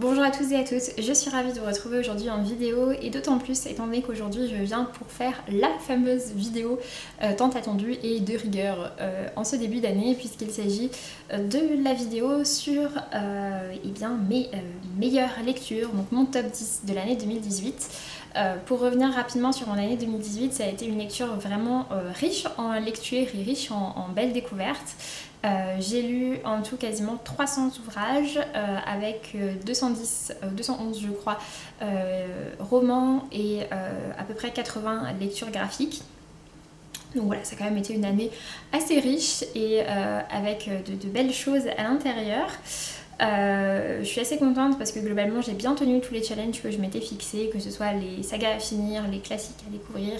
Bonjour à tous et à toutes, je suis ravie de vous retrouver aujourd'hui en vidéo et d'autant plus étant donné qu'aujourd'hui je viens pour faire la fameuse vidéo tant attendue et de rigueur en ce début d'année puisqu'il s'agit de la vidéo sur mes meilleures lectures, donc mon top 10 de l'année 2018. Pour revenir rapidement sur mon année 2018, ça a été une lecture vraiment riche en lecture et riche en belles découvertes. J'ai lu en tout quasiment 300 ouvrages avec 211 je crois romans et à peu près 80 lectures graphiques. Donc voilà, ça a quand même été une année assez riche et avec de belles choses à l'intérieur. Je suis assez contente parce que globalement j'ai bien tenu tous les challenges que je m'étais fixés, que ce soit les sagas à finir, les classiques à découvrir,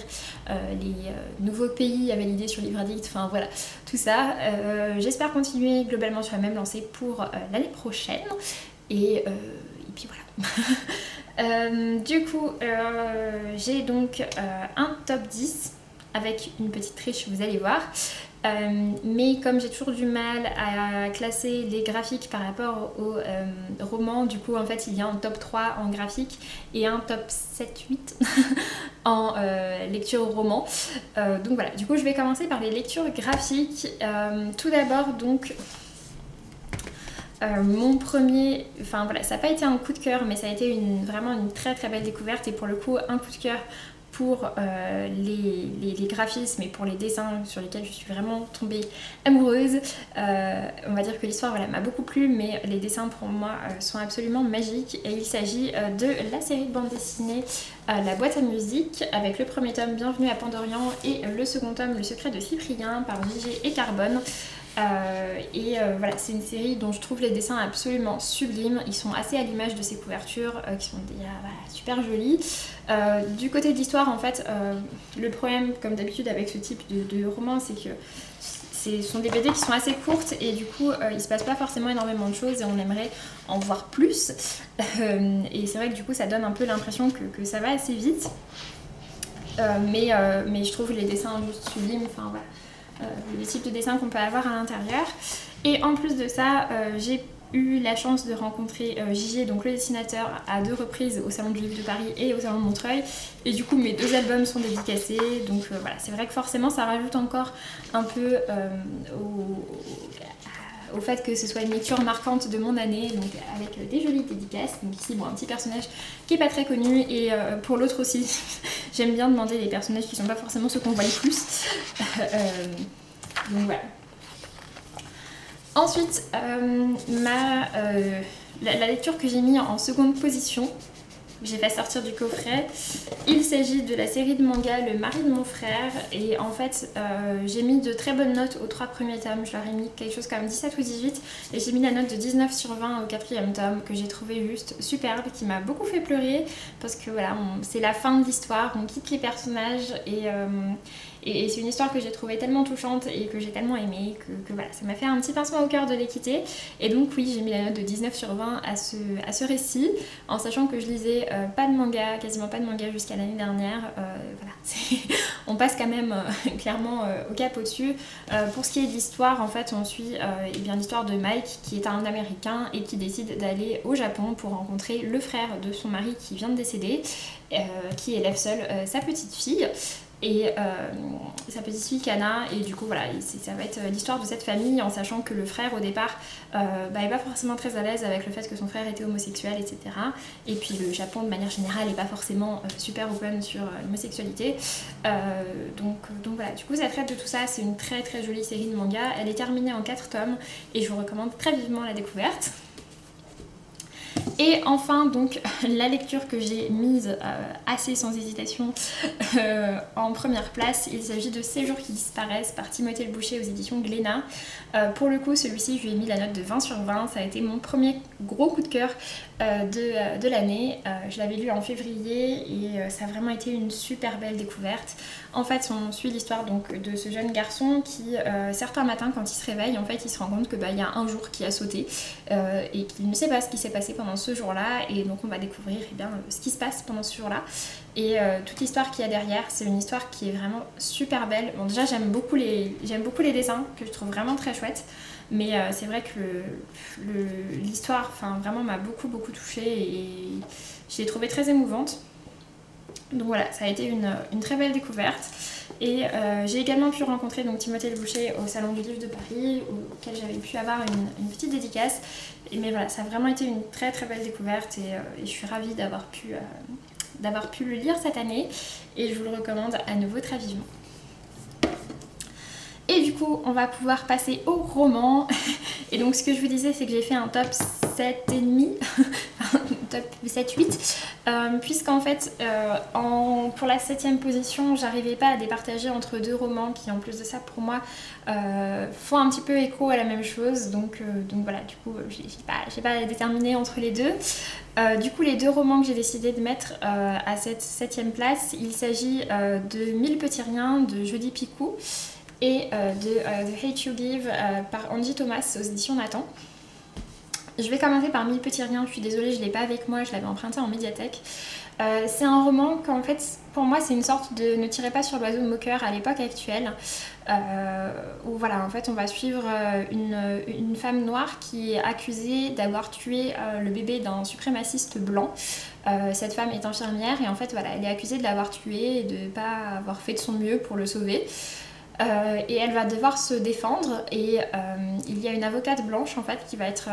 les nouveaux pays à valider sur Livre Addict, enfin voilà, tout ça. J'espère continuer globalement sur la même lancée pour l'année prochaine et puis voilà. Du coup, j'ai donc un top 10 avec une petite triche, vous allez voir. Mais comme j'ai toujours du mal à classer les graphiques par rapport aux romans, du coup en fait il y a un top 3 en graphique et un top 7-8 en lecture roman. Donc voilà, du coup je vais commencer par les lectures graphiques. Tout d'abord donc mon premier, enfin voilà, ça n'a pas été un coup de cœur mais ça a été vraiment une très très belle découverte et pour le coup un coup de cœur pour les graphismes et pour les dessins sur lesquels je suis vraiment tombée amoureuse. On va dire que l'histoire voilà, m'a beaucoup plu, mais les dessins pour moi sont absolument magiques. Et il s'agit de la série de bande dessinée La boîte à musique, avec le premier tome Bienvenue à Pandorian et le second tome Le secret de Cyprien par JG et Carbone. Voilà, c'est une série dont je trouve les dessins absolument sublimes. Ils sont assez à l'image de ces couvertures qui sont déjà voilà, super jolies. Du côté de l'histoire, en fait, le problème, comme d'habitude avec ce type de roman, c'est que ce sont des BD qui sont assez courtes et du coup il se passe pas forcément énormément de choses et on aimerait en voir plus. Et c'est vrai que du coup ça donne un peu l'impression que ça va assez vite. Mais je trouve les dessins juste sublimes, enfin voilà. Les types de dessins qu'on peut avoir à l'intérieur. Et en plus de ça, j'ai eu la chance de rencontrer JG, donc le dessinateur, à 2 reprises au Salon du Livre de Paris et au Salon de Montreuil. Et du coup, mes 2 albums sont dédicacés. Donc voilà, c'est vrai que forcément, ça rajoute encore un peu au fait que ce soit une lecture marquante de mon année, donc avec des jolies dédicaces. Donc ici, bon, un petit personnage qui est pas très connu et pour l'autre aussi, j'aime bien demander des personnages qui sont pas forcément ceux qu'on voit le plus. Donc voilà. Ensuite, la lecture que j'ai mis en seconde position, j'ai fait sortir du coffret. Il s'agit de la série de manga Le mari de mon frère et en fait j'ai mis de très bonnes notes aux 3 premiers tomes, je leur ai mis quelque chose comme 17 ou 18 et j'ai mis la note de 19 sur 20 au 4e tome que j'ai trouvé juste superbe, qui m'a beaucoup fait pleurer parce que voilà, c'est la fin de l'histoire, on quitte les personnages et c'est une histoire que j'ai trouvée tellement touchante et que j'ai tellement aimée que voilà, ça m'a fait un petit pincement au cœur de les quitter. Et donc oui, j'ai mis la note de 19 sur 20 à ce récit, en sachant que je lisais pas de manga, quasiment pas de manga jusqu'à l'année dernière. Voilà, on passe quand même clairement au cap au-dessus. Pour ce qui est de l'histoire, en fait, on suit l'histoire de Mike, qui est un Américain et qui décide d'aller au Japon pour rencontrer le frère de son mari qui vient de décéder, qui élève seul sa petite fille. Et sa petite fille Kana, et du coup voilà, ça va être l'histoire de cette famille en sachant que le frère au départ est pas forcément très à l'aise avec le fait que son frère était homosexuel, etc. Et puis le Japon de manière générale est pas forcément super open sur l'homosexualité. Donc voilà, du coup ça traite de tout ça, c'est une très très jolie série de manga, elle est terminée en 4 tomes et je vous recommande très vivement la découverte. Et enfin donc la lecture que j'ai mise assez sans hésitation en première place, il s'agit de Séjours qui disparaissent par Timothée Le Boucher aux éditions Glénat. Pour le coup celui-ci je lui ai mis la note de 20 sur 20, ça a été mon premier gros coup de cœur de l'année. Je l'avais lu en février et ça a vraiment été une super belle découverte. En fait on suit l'histoire donc de ce jeune garçon qui certains matins quand il se réveille, en fait il se rend compte que il y a un jour qui a sauté et qu'il ne sait pas ce qui s'est passé pendant ce jour-là, et donc on va découvrir ce qui se passe pendant ce jour-là et toute l'histoire qu'il y a derrière. C'est une histoire qui est vraiment super belle. Bon déjà j'aime beaucoup les dessins que je trouve vraiment très chouettes. Mais c'est vrai que l'histoire vraiment m'a beaucoup touchée et je l'ai trouvée très émouvante. Donc voilà, ça a été une très belle découverte. Et j'ai également pu rencontrer donc Timothée Le Boucher au Salon du Livre de Paris, auquel j'avais pu avoir une petite dédicace. Mais voilà, ça a vraiment été une très belle découverte et je suis ravie d'avoir pu le lire cette année. Et je vous le recommande à nouveau très vivement. Et du coup, on va pouvoir passer au roman. Et donc, ce que je vous disais, c'est que j'ai fait un top 7,5, top 7-8, puisqu'en fait, pour la 7ème position, j'arrivais pas à départager entre deux romans qui, en plus de ça, pour moi, font un petit peu écho à la même chose. Donc voilà, du coup, j'ai pas déterminé entre les deux. Du coup, les deux romans que j'ai décidé de mettre à cette 7ème place, il s'agit de 1000 petits riens de Jodi Picoult et de The Hate You Give par Angie Thomas aux éditions Nathan. Je vais commencer par 1000 petits riens, je suis désolée, je ne l'ai pas avec moi, je l'avais emprunté en médiathèque. C'est un roman qu'en fait, pour moi, c'est une sorte de Ne tirez pas sur l'oiseau moqueur à l'époque actuelle, où voilà, en fait, on va suivre une femme noire qui est accusée d'avoir tué le bébé d'un suprémaciste blanc. Cette femme est infirmière et en fait, voilà, elle est accusée de l'avoir tué et de ne pas avoir fait de son mieux pour le sauver. Et elle va devoir se défendre et il y a une avocate blanche en fait qui va être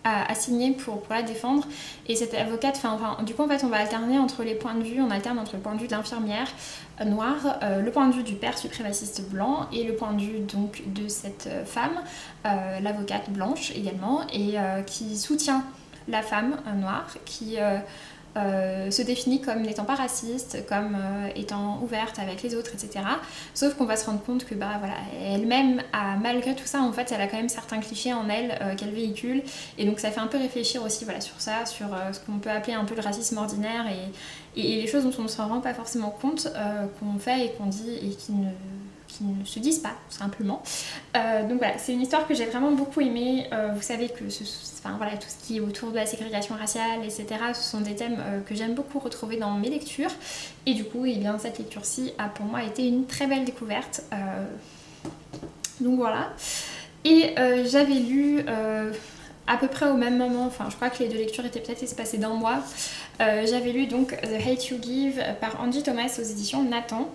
assignée pour la défendre, et cette avocate, du coup en fait on va alterner entre les points de vue, on alterne entre le point de vue de l'infirmière noire, le point de vue du père suprémaciste blanc et le point de vue donc de cette femme, l'avocate blanche également, et qui soutient la femme noire qui se définit comme n'étant pas raciste, comme étant ouverte avec les autres, etc. Sauf qu'on va se rendre compte que voilà, elle-même, malgré tout ça, en fait, elle a quand même certains clichés en elle qu'elle véhicule. Et donc ça fait un peu réfléchir aussi voilà, sur ça, sur ce qu'on peut appeler un peu le racisme ordinaire et les choses dont on ne se rend pas forcément compte, qu'on fait et qu'on dit et qui ne se disent pas, tout simplement. Donc voilà, c'est une histoire que j'ai vraiment beaucoup aimée. Vous savez que voilà, tout ce qui est autour de la ségrégation raciale, etc., ce sont des thèmes que j'aime beaucoup retrouver dans mes lectures. Et du coup, bien, cette lecture-ci a pour moi été une très belle découverte. Donc voilà. Et j'avais lu à peu près au même moment, je crois que les deux lectures étaient peut-être espacées d'un mois. J'avais lu donc The Hate You Give par Angie Thomas aux éditions Nathan.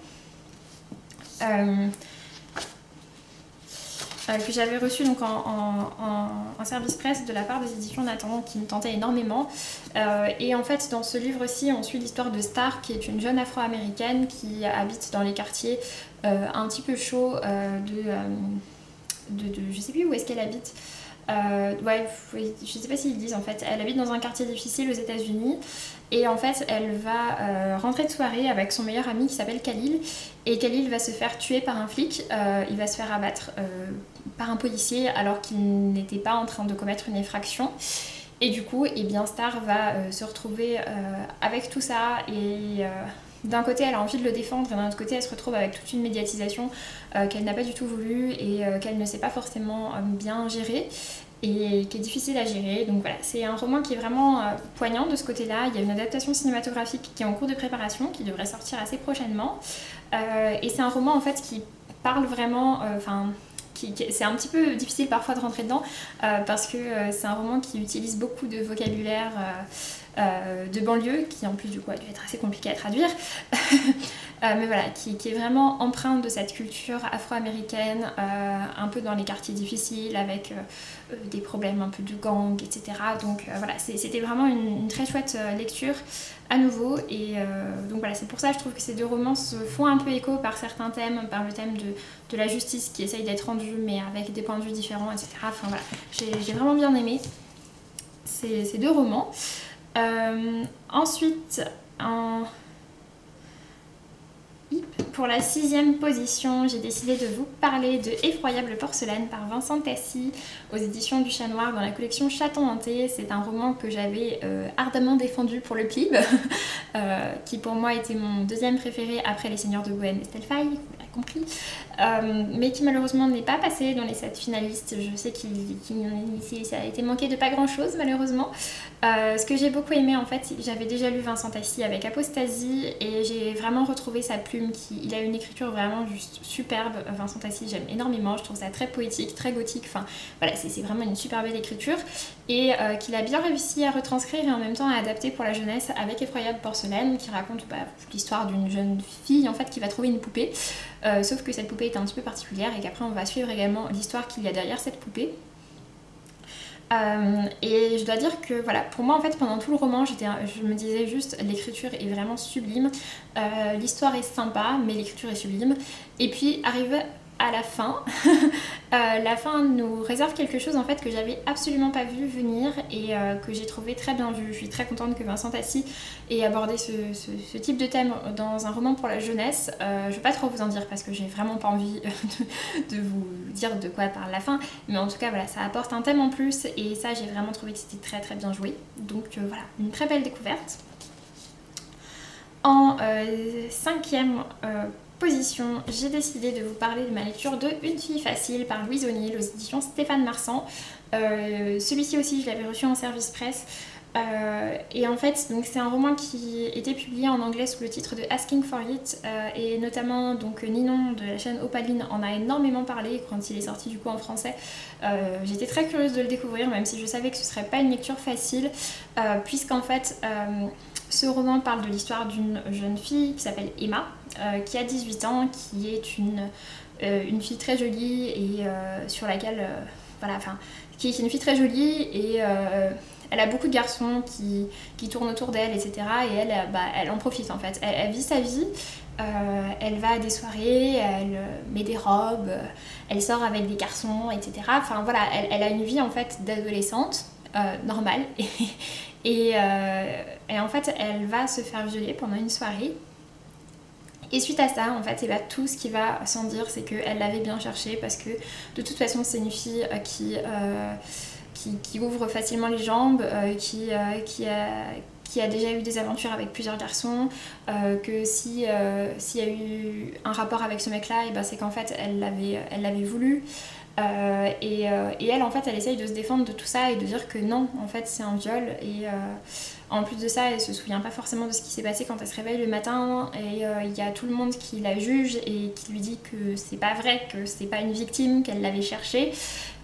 Que j'avais reçu donc en service presse de la part des éditions Nathan, qui me tentait énormément. Et en fait, dans ce livre-ci, on suit l'histoire de Star, qui est une jeune afro-américaine qui habite dans les quartiers un petit peu chauds je sais plus où est-ce qu'elle habite. Ouais, je sais pas s'ils disent en fait. Elle habite dans un quartier difficile aux États-Unis et en fait elle va rentrer de soirée avec son meilleur ami qui s'appelle Khalil, et Khalil va se faire tuer par un flic, il va se faire abattre par un policier alors qu'il n'était pas en train de commettre une effraction. Et du coup, Star va se retrouver avec tout ça et d'un côté elle a envie de le défendre et d'un autre côté elle se retrouve avec toute une médiatisation qu'elle n'a pas du tout voulu et qu'elle ne sait pas forcément bien gérer et qui est difficile à gérer. Donc voilà, c'est un roman qui est vraiment poignant de ce côté-là. Il y a une adaptation cinématographique qui est en cours de préparation, qui devrait sortir assez prochainement. Et c'est un roman en fait qui parle vraiment... c'est un petit peu difficile parfois de rentrer dedans parce que c'est un roman qui utilise beaucoup de vocabulaire de banlieue, qui en plus du coup a dû être assez compliqué à traduire, mais voilà, qui est vraiment empreinte de cette culture afro-américaine, un peu dans les quartiers difficiles, avec des problèmes un peu de gang, etc. Donc voilà, c'était vraiment une très chouette lecture à nouveau, et donc voilà, c'est pour ça que je trouve que ces deux romans se font un peu écho par certains thèmes, par le thème de la justice qui essaye d'être rendue mais avec des points de vue différents, etc. Enfin voilà, j'ai vraiment bien aimé ces deux romans. Ensuite, pour la 6ème position, j'ai décidé de vous parler de Effroyable porcelaine par Vincent Tassi aux éditions du Chat Noir dans la collection Chaton Hanté. C'est un roman que j'avais ardemment défendu pour le PLIB, qui pour moi était mon deuxième préféré après Les Seigneurs de Bohème d'Estelle Faye, vous l'avez compris, mais qui malheureusement n'est pas passé dans les 7 finalistes. Je sais ça a été manqué de pas grand chose malheureusement, Ce que j'ai beaucoup aimé en fait, j'avais déjà lu Vincent Tassi avec Apostasie et j'ai vraiment retrouvé sa plume. Il a une écriture vraiment juste superbe. Vincent Tassi, j'aime énormément, je trouve ça très poétique, très gothique, enfin voilà, c'est vraiment une super belle écriture et qu'il a bien réussi à retranscrire et en même temps à adapter pour la jeunesse avec Effroyable Porcelaine qui raconte l'histoire d'une jeune fille en fait qui va trouver une poupée, sauf que cette poupée est un petit peu particulière et qu'après on va suivre également l'histoire qu'il y a derrière cette poupée. Et je dois dire que voilà, pour moi en fait pendant tout le roman je me disais juste l'écriture est vraiment sublime, l'histoire est sympa mais l'écriture est sublime et puis arrive à la fin, la fin nous réserve quelque chose en fait que j'avais absolument pas vu venir et que j'ai trouvé très bien vu. Je suis très contente que Vincent Tassi ait abordé ce type de thème dans un roman pour la jeunesse. Je vais pas trop vous en dire parce que j'ai vraiment pas envie de vous dire de quoi parle la fin, mais en tout cas voilà, ça apporte un thème en plus et ça j'ai vraiment trouvé que c'était très très bien joué. Donc voilà, une très belle découverte. En cinquième position, j'ai décidé de vous parler de ma lecture de Une fille facile par Louise O'Neill aux éditions Stéphane Marsan. Celui-ci aussi je l'avais reçu en service presse. Et en fait c'est un roman qui était publié en anglais sous le titre de Asking for It et notamment donc Ninon de la chaîne Opaline en a énormément parlé quand il est sorti du coup en français. J'étais très curieuse de le découvrir même si je savais que ce serait pas une lecture facile puisqu'en fait ce roman parle de l'histoire d'une jeune fille qui s'appelle Emma qui a 18 ans, qui est une fille très jolie et sur laquelle voilà, enfin qui est une fille très jolie et elle a beaucoup de garçons qui tournent autour d'elle, etc. Et elle en profite en fait. Elle vit sa vie, elle va à des soirées, elle met des robes, elle sort avec des garçons, etc. Enfin voilà, elle a une vie en fait d'adolescente normale. Et en fait, elle va se faire violer pendant une soirée. Et suite à ça, en fait, et tout ce qui va sans dire, c'est qu'elle l'avait bien cherché parce que de toute façon, c'est une fille qui ouvre facilement les jambes, qui a déjà eu des aventures avec plusieurs garçons, que s'il y a eu un rapport avec ce mec-là, c'est qu'en fait, elle l'avait voulu. Et elle en fait elle essaye de se défendre de tout ça et de dire que non en fait c'est un viol et en plus de ça elle se souvient pas forcément de ce qui s'est passé quand elle se réveille le matin et il y a tout le monde qui la juge et qui lui dit que c'est pas vrai, que c'est pas une victime, qu'elle l'avait cherché.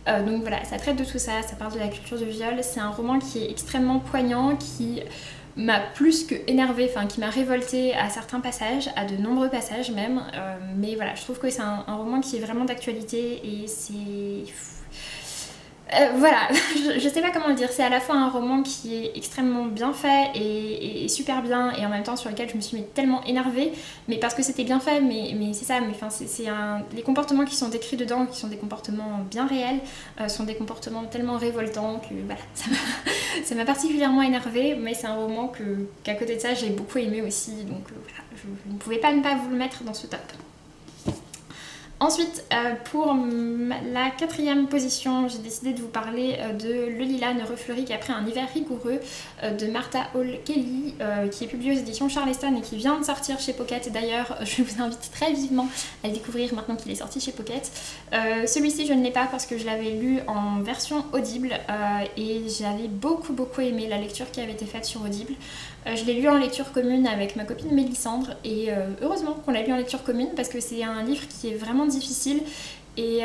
Donc voilà, ça traite de tout ça, ça parle de la culture du viol, c'est un roman qui est extrêmement poignant, qui m'a plus que énervée, enfin qui m'a révoltée à certains passages, à de nombreux passages même, mais voilà, je trouve que c'est un roman qui est vraiment d'actualité et c'est... voilà, je sais pas comment le dire, c'est à la fois un roman qui est extrêmement bien fait et super bien et en même temps sur lequel je me suis tellement énervée, mais parce que c'était bien fait, mais c'est ça, mais enfin les comportements qui sont décrits dedans, qui sont des comportements bien réels, sont des comportements tellement révoltants que voilà, ça m'a particulièrement énervée, mais c'est un roman qu'à côté de ça j'ai beaucoup aimé aussi, donc voilà, je ne pouvais pas ne pas vous le mettre dans ce top. Ensuite, pour la quatrième position, j'ai décidé de vous parler de Le Lilas ne refleurit qu'après un hiver rigoureux de Martha Hall Kelly, qui est publié aux éditions Charleston et qui vient de sortir chez Pocket. D'ailleurs, je vous invite très vivement à le découvrir maintenant qu'il est sorti chez Pocket. Celui-ci, je ne l'ai pas parce que je l'avais lu en version audible et j'avais beaucoup aimé la lecture qui avait été faite sur Audible. Je l'ai lu en lecture commune avec ma copine Mélissandre et heureusement qu'on l'a lu en lecture commune parce que c'est un livre qui est vraiment difficile et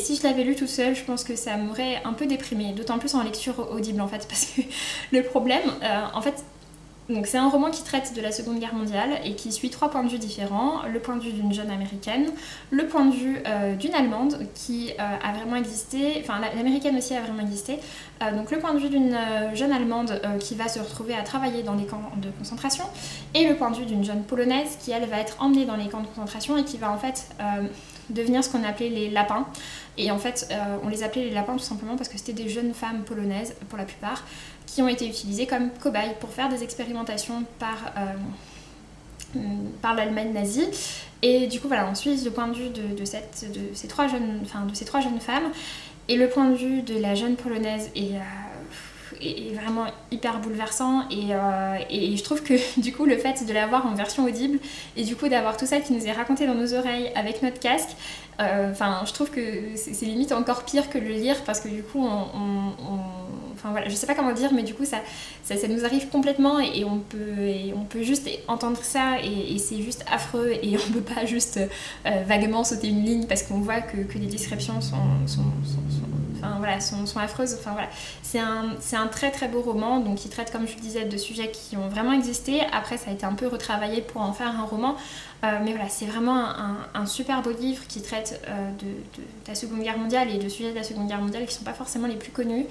si je l'avais lu toute seule, je pense que ça m'aurait un peu déprimée, d'autant plus en lecture audible en fait, parce que le problème, en fait, donc c'est un roman qui traite de la Seconde Guerre mondiale et qui suit 3 points de vue différents. Le point de vue d'une jeune américaine, le point de vue d'une allemande qui a vraiment existé, enfin l'américaine aussi a vraiment existé, donc le point de vue d'une jeune allemande qui va se retrouver à travailler dans les camps de concentration et le point de vue d'une jeune polonaise qui elle va être emmenée dans les camps de concentration et qui va en fait devenir ce qu'on appelait les lapins. Et en fait on les appelait les lapins tout simplement parce que c'était des jeunes femmes polonaises pour la plupart qui ont été utilisées comme cobayes pour faire des expérimentations par l'Allemagne nazie. Et du coup voilà, on suit le point de vue de ces trois jeunes femmes et le point de vue de la jeune polonaise est vraiment hyper bouleversant et je trouve que du coup le fait de l'avoir en version audible et du coup d'avoir tout ça qui nous est raconté dans nos oreilles avec notre casque, enfin je trouve que c'est limite encore pire que le lire parce que du coup enfin voilà, je sais pas comment dire, mais du coup ça nous arrive complètement et on peut juste entendre ça et c'est juste affreux et on peut pas juste vaguement sauter une ligne parce qu'on voit que les descriptions sont affreuses. Enfin voilà, c'est un très très beau roman, donc qui traite, comme je le disais, de sujets qui ont vraiment existé. Après ça a été un peu retravaillé pour en faire un roman, mais voilà, c'est vraiment un super beau livre qui traite de la Seconde Guerre mondiale et de sujets de la Seconde Guerre mondiale qui sont pas forcément les plus connus.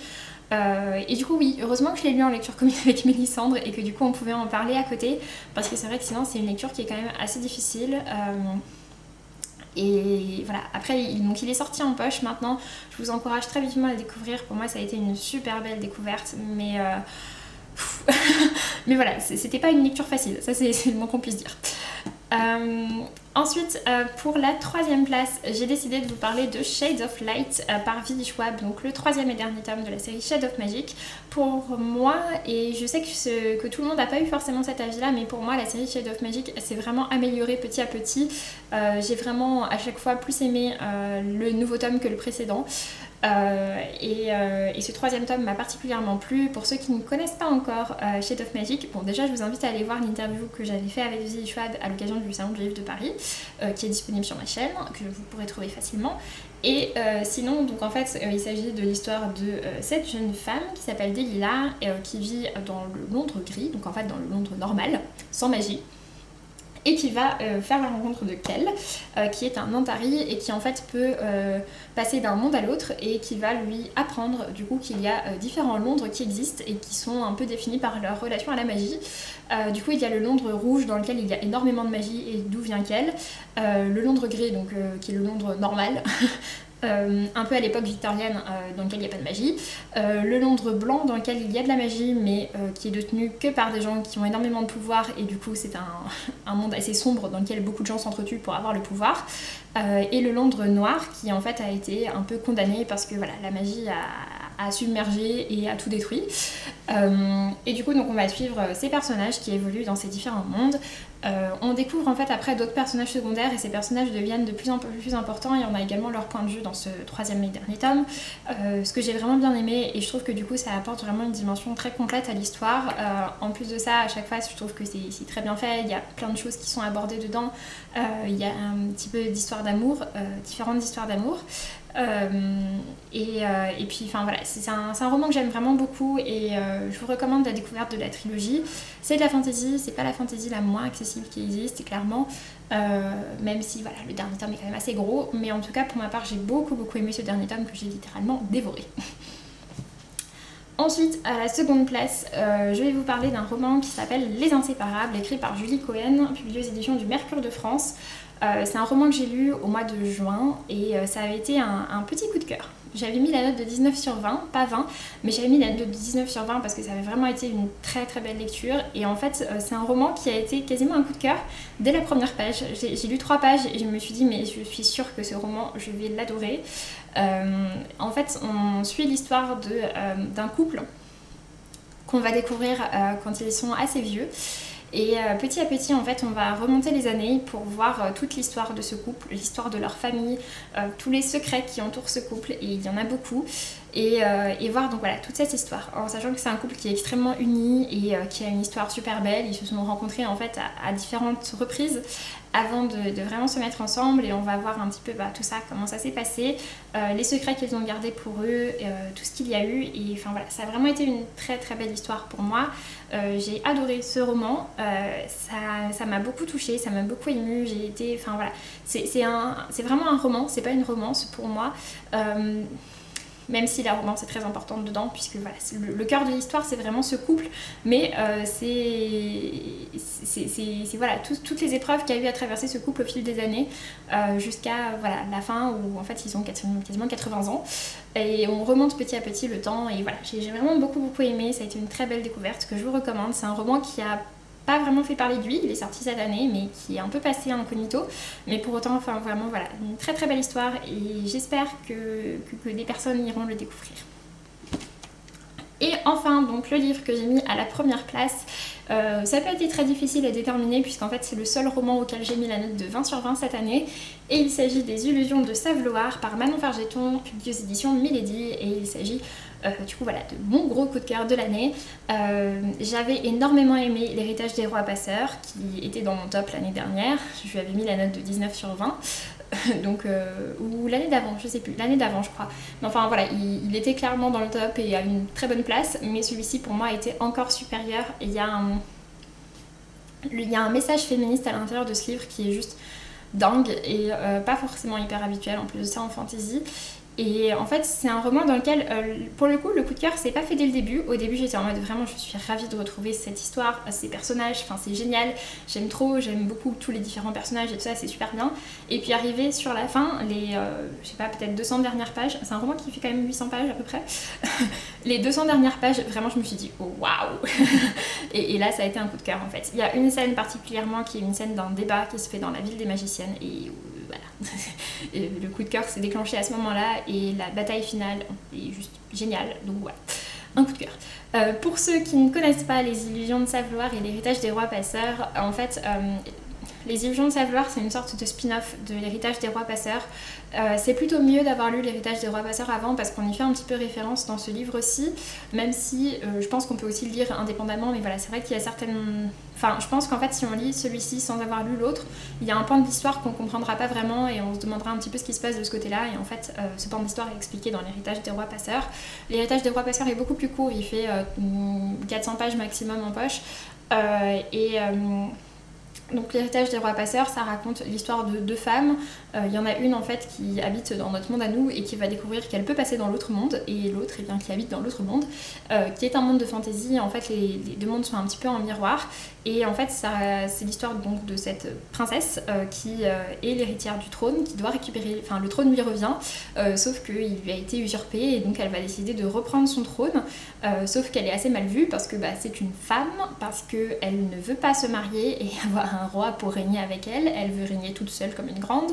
Et du coup oui, heureusement que je l'ai lu en lecture commune avec Mélissandre et que du coup on pouvait en parler à côté, parce que c'est vrai que sinon c'est une lecture qui est quand même assez difficile. Et voilà, après donc il est sorti en poche maintenant, je vous encourage très vivement à le découvrir. Pour moi ça a été une super belle découverte, mais mais voilà, c'était pas une lecture facile, ça c'est le moins qu'on puisse dire. Ensuite, pour la troisième place, j'ai décidé de vous parler de Shades of Light par V.E. Schwab, donc le troisième et dernier tome de la série Shades of Magic. Pour moi, et je sais que tout le monde n'a pas eu forcément cet avis-là, mais pour moi la série Shades of Magic s'est vraiment améliorée petit à petit. J'ai vraiment à chaque fois plus aimé le nouveau tome que le précédent. Et ce troisième tome m'a particulièrement plu. Pour ceux qui ne connaissent pas encore Shades of Magic, bon déjà je vous invite à aller voir l'interview que j'avais fait avec V.E. Schwab à l'occasion du Salon du Livre de Paris, qui est disponible sur ma chaîne, que vous pourrez trouver facilement. Et sinon, donc en fait, il s'agit de l'histoire de cette jeune femme qui s'appelle Delilah, qui vit dans le Londres gris, donc en fait dans le Londres normal, sans magie, et qui va faire la rencontre de Kell, qui est un Antari et qui en fait peut passer d'un monde à l'autre, et qui va lui apprendre du coup qu'il y a différents Londres qui existent et qui sont un peu définis par leur relation à la magie. Du coup il y a le Londres rouge dans lequel il y a énormément de magie et d'où vient Kell, le Londres gris donc qui est le Londres normal, un peu à l'époque victorienne, dans lequel il n'y a pas de magie, le Londres blanc dans lequel il y a de la magie mais qui est détenu que par des gens qui ont énormément de pouvoir, et du coup c'est un monde assez sombre dans lequel beaucoup de gens s'entretuent pour avoir le pouvoir, et le Londres noir qui en fait a été un peu condamné parce que voilà, la magie a submergé et a tout détruit. Et du coup donc on va suivre ces personnages qui évoluent dans ces différents mondes. On découvre en fait après d'autres personnages secondaires et ces personnages deviennent de plus en plus importants, et on a également leur point de vue dans ce troisième et dernier tome, ce que j'ai vraiment bien aimé, et je trouve que du coup ça apporte vraiment une dimension très complète à l'histoire. En plus de ça, à chaque fois je trouve que c'est très bien fait, il y a plein de choses qui sont abordées dedans, il y a un petit peu d'histoire d'amour, différentes histoires d'amour. Et puis enfin voilà, c'est un roman que j'aime vraiment beaucoup, et je vous recommande la découverte de la trilogie. C'est de la fantasy, c'est pas la fantasy la moins accessible qui existe clairement, même si voilà, le dernier tome est quand même assez gros, mais en tout cas pour ma part j'ai beaucoup aimé ce dernier tome que j'ai littéralement dévoré. Ensuite, à la seconde place, je vais vous parler d'un roman qui s'appelle Les Inséparables, écrit par Julie Cohen, publié aux éditions du Mercure de France. C'est un roman que j'ai lu au mois de juin, et ça avait été un petit coup de cœur. J'avais mis la note de 19 sur 20, pas 20, mais j'avais mis la note de 19 sur 20 parce que ça avait vraiment été une très belle lecture. Et en fait, c'est un roman qui a été quasiment un coup de cœur dès la première page. J'ai lu 3 pages et je me suis dit, mais je suis sûre que ce roman, je vais l'adorer. En fait, on suit l'histoire d'un couple qu'on va découvrir quand ils sont assez vieux. Et petit à petit, en fait, on va remonter les années pour voir toute l'histoire de ce couple, l'histoire de leur famille, tous les secrets qui entourent ce couple, et il y en a beaucoup. Et voir donc voilà toute cette histoire, en sachant que c'est un couple qui est extrêmement uni et qui a une histoire super belle. Ils se sont rencontrés en fait à différentes reprises avant de vraiment se mettre ensemble, et on va voir un petit peu tout ça, comment ça s'est passé, les secrets qu'ils ont gardés pour eux, tout ce qu'il y a eu. Et enfin voilà, ça a vraiment été une très belle histoire pour moi. J'ai adoré ce roman, ça m'a beaucoup touchée, ça m'a beaucoup émue, j'ai été, enfin voilà, c'est vraiment un roman, c'est pas une romance pour moi. Même si la romance est très importante dedans, puisque voilà, le cœur de l'histoire c'est vraiment ce couple, mais c'est voilà, toutes les épreuves qu'il y a eu à traverser ce couple au fil des années, jusqu'à voilà, la fin où en fait ils ont quasiment 80 ans, et on remonte petit à petit le temps, et voilà, j'ai vraiment beaucoup aimé, ça a été une très belle découverte que je vous recommande. C'est un roman qui a pas vraiment fait parler de lui, il est sorti cette année mais qui est un peu passé incognito, mais pour autant enfin vraiment voilà, une très belle histoire, et j'espère que des personnes iront le découvrir. Et enfin, donc le livre que j'ai mis à la première place, ça peut être très difficile à déterminer puisqu'en fait c'est le seul roman auquel j'ai mis la note de 20 sur 20 cette année. Et il s'agit des Illusions de Saveloir par Manon Fargeton, publié aux éditions Milady. Et il s'agit du coup voilà, de mon gros coup de cœur de l'année. J'avais énormément aimé L'Héritage des Rois Passeurs qui était dans mon top l'année dernière. Je lui avais mis la note de 19 sur 20. Donc, ou l'année d'avant, je sais plus, l'année d'avant je crois. Mais enfin voilà, il était clairement dans le top et à une très bonne place, mais celui-ci pour moi était encore supérieur. Et il y a un message féministe à l'intérieur de ce livre qui est juste dingue et pas forcément hyper habituel en plus de ça en fantasy. Et en fait c'est un roman dans lequel pour le coup le coup de cœur c'est pas fait dès le début. Au début j'étais en mode vraiment je suis ravie de retrouver cette histoire, ces personnages, enfin c'est génial, j'aime trop, j'aime beaucoup tous les différents personnages et tout ça, c'est super bien. Et puis arrivé sur la fin, les je sais pas peut-être 200 dernières pages, c'est un roman qui fait quand même 800 pages à peu près. Les 200 dernières pages vraiment je me suis dit oh waouh. Et là ça a été un coup de cœur en fait. Il y a une scène particulièrement qui est une scène d'un débat qui se fait dans la ville des magiciennes et voilà. Et le coup de cœur s'est déclenché à ce moment-là et la bataille finale est juste géniale, donc voilà, un coup de cœur. Pour ceux qui ne connaissent pas Les Illusions de Saveloir et L'Héritage des Rois Passeurs, en fait Les Illusions de Saveloir c'est une sorte de spin-off de L'Héritage des Rois Passeurs. C'est plutôt mieux d'avoir lu L'Héritage des Rois Passeurs avant parce qu'on y fait un petit peu référence dans ce livre aussi, même si je pense qu'on peut aussi le lire indépendamment, mais voilà c'est vrai qu'il y a certaines... Enfin je pense qu'en fait si on lit celui-ci sans avoir lu l'autre, il y a un pan de l'histoire qu'on comprendra pas vraiment et on se demandera un petit peu ce qui se passe de ce côté-là et en fait ce pan d'histoire est expliqué dans L'Héritage des Rois Passeurs. L'Héritage des Rois Passeurs est beaucoup plus court, il fait 400 pages maximum en poche donc L'Héritage des Rois Passeurs, ça raconte l'histoire de deux femmes. Il y en a une en fait qui habite dans notre monde à nous et qui va découvrir qu'elle peut passer dans l'autre monde, et l'autre eh bien, qui habite dans l'autre monde, qui est un monde de fantasy. En fait les deux mondes sont un petit peu en miroir. Et en fait c'est l'histoire donc de cette princesse qui est l'héritière du trône, qui doit récupérer, enfin le trône lui revient, sauf qu'il lui a été usurpé et donc elle va décider de reprendre son trône, sauf qu'elle est assez mal vue parce que c'est une femme, parce qu'elle ne veut pas se marier et avoir un roi pour régner avec elle, elle veut régner toute seule comme une grande,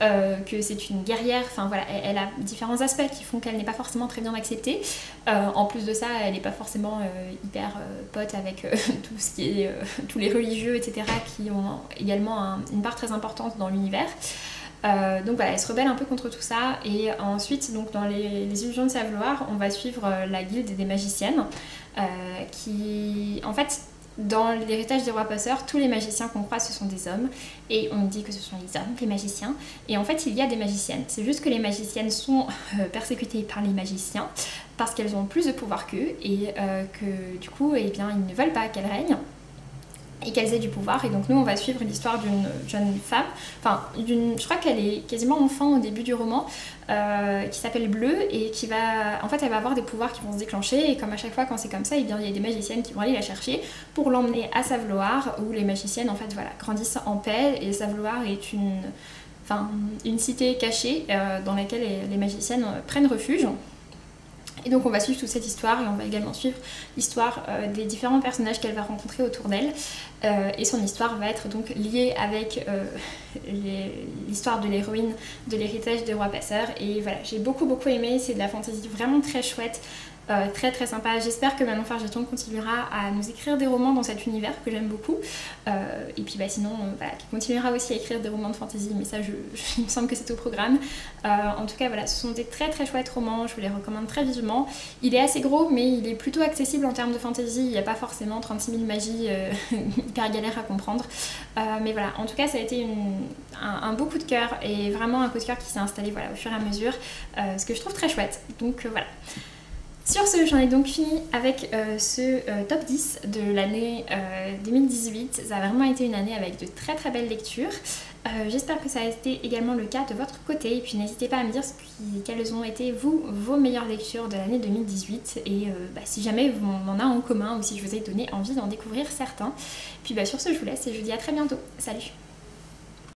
que c'est une guerrière, enfin voilà, elle a différents aspects qui font qu'elle n'est pas forcément très bien acceptée. En plus de ça, elle n'est pas forcément hyper pote avec tout ce qui est tous les religieux, etc., qui ont également une part très importante dans l'univers. Donc voilà, elle se rebelle un peu contre tout ça. Et ensuite, donc, dans les Illusions de Saveloir, on va suivre la guilde des magiciennes qui, en fait, dans L'Héritage des Rois Passeurs, tous les magiciens qu'on croise ce sont des hommes et on dit que ce sont les hommes, les magiciens, et en fait il y a des magiciennes, c'est juste que les magiciennes sont persécutées par les magiciens parce qu'elles ont plus de pouvoir qu'eux et que du coup eh bien, ils ne veulent pas qu'elles règnent et qu'elles aient du pouvoir. Et donc nous on va suivre l'histoire d'une jeune femme, enfin je crois qu'elle est quasiment enfant au début du roman, qui s'appelle Bleu et qui va, en fait elle va avoir des pouvoirs qui vont se déclencher, et comme à chaque fois quand c'est comme ça, et bien il y a des magiciennes qui vont aller la chercher pour l'emmener à Saveloir, où les magiciennes en fait voilà grandissent en paix, et Saveloir est une cité cachée dans laquelle les magiciennes prennent refuge. Et donc on va suivre toute cette histoire et on va également suivre l'histoire des différents personnages qu'elle va rencontrer autour d'elle. Et son histoire va être donc liée avec l'histoire de l'héroïne de L'Héritage des Rois Passeurs. Et voilà, j'ai beaucoup aimé, c'est de la fantasy vraiment très chouette. Très très sympa. J'espère que Manon Fargeton continuera à nous écrire des romans dans cet univers que j'aime beaucoup. Et puis sinon, voilà, qui continuera aussi à écrire des romans de fantasy, mais ça, il me semble que c'est au programme. En tout cas, voilà, ce sont des très très chouettes romans, je vous les recommande très vivement. Il est assez gros, mais il est plutôt accessible en termes de fantasy. Il n'y a pas forcément 36 000 magies hyper galère à comprendre. Mais voilà, en tout cas, ça a été un beau coup de cœur, et vraiment un coup de cœur qui s'est installé voilà, au fur et à mesure, ce que je trouve très chouette. Donc voilà. Sur ce, j'en ai donc fini avec ce top 10 de l'année 2018. Ça a vraiment été une année avec de très très belles lectures. J'espère que ça a été également le cas de votre côté. Et puis n'hésitez pas à me dire quelles ont été vos meilleures lectures de l'année 2018. Et si jamais on en a en commun ou si je vous ai donné envie d'en découvrir certains. Puis sur ce, je vous laisse et je vous dis à très bientôt. Salut!